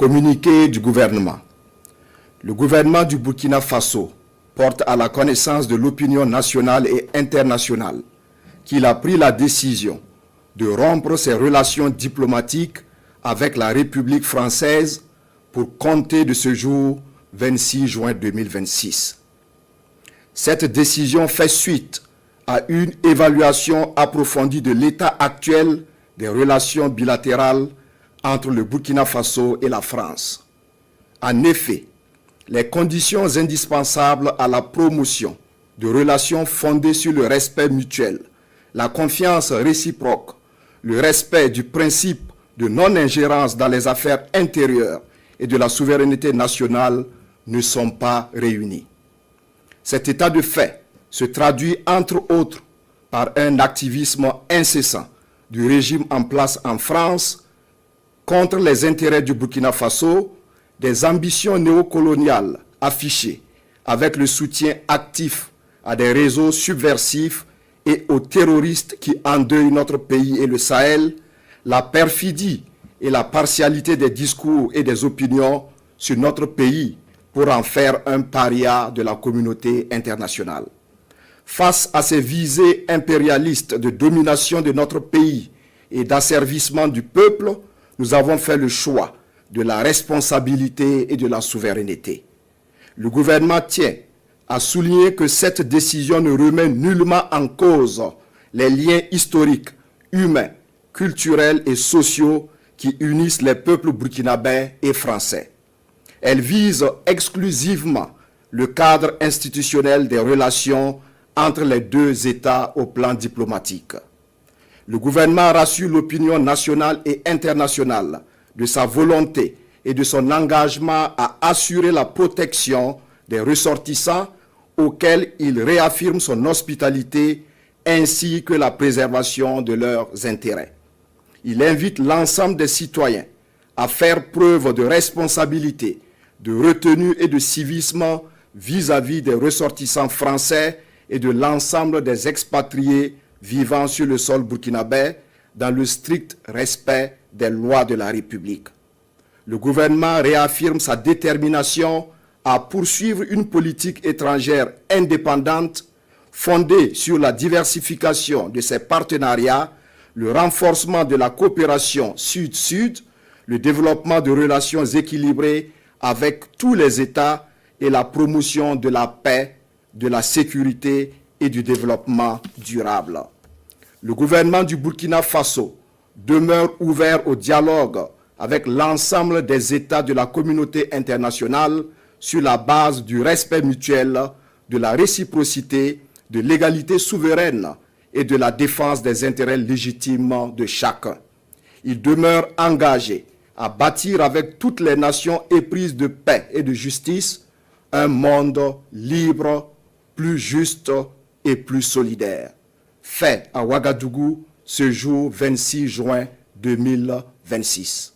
Communiqué du gouvernement. Le gouvernement du Burkina Faso porte à la connaissance de l'opinion nationale et internationale qu'il a pris la décision de rompre ses relations diplomatiques avec la République française pour compter de ce jour 26 juin 2026. Cette décision fait suite à une évaluation approfondie de l'état actuel des relations bilatérales entre le Burkina Faso et la France. En effet, les conditions indispensables à la promotion de relations fondées sur le respect mutuel, la confiance réciproque, le respect du principe de non-ingérence dans les affaires intérieures et de la souveraineté nationale ne sont pas réunies. Cet état de fait se traduit entre autres par un activisme incessant du régime en place en France contre les intérêts du Burkina Faso, des ambitions néocoloniales affichées avec le soutien actif à des réseaux subversifs et aux terroristes qui endeuillent notre pays et le Sahel, la perfidie et la partialité des discours et des opinions sur notre pays pour en faire un paria de la communauté internationale. Face à ces visées impérialistes de domination de notre pays et d'asservissement du peuple, nous avons fait le choix de la responsabilité et de la souveraineté. Le gouvernement tient à souligner que cette décision ne remet nullement en cause les liens historiques, humains, culturels et sociaux qui unissent les peuples burkinabés et français. Elle vise exclusivement le cadre institutionnel des relations entre les deux États au plan diplomatique. Le gouvernement rassure l'opinion nationale et internationale de sa volonté et de son engagement à assurer la protection des ressortissants auxquels il réaffirme son hospitalité ainsi que la préservation de leurs intérêts. Il invite l'ensemble des citoyens à faire preuve de responsabilité, de retenue et de civisme vis-à-vis des ressortissants français et de l'ensemble des expatriés vivant sur le sol burkinabé dans le strict respect des lois de la République. Le gouvernement réaffirme sa détermination à poursuivre une politique étrangère indépendante fondée sur la diversification de ses partenariats, le renforcement de la coopération sud-sud, le développement de relations équilibrées avec tous les États et la promotion de la paix, de la sécurité et du développement durable. Le gouvernement du Burkina Faso demeure ouvert au dialogue avec l'ensemble des États de la communauté internationale sur la base du respect mutuel, de la réciprocité, de l'égalité souveraine et de la défense des intérêts légitimes de chacun. Il demeure engagé à bâtir avec toutes les nations éprises de paix et de justice un monde libre, plus juste et plus solidaire. Fait à Ouagadougou ce jour 26 juin 2026.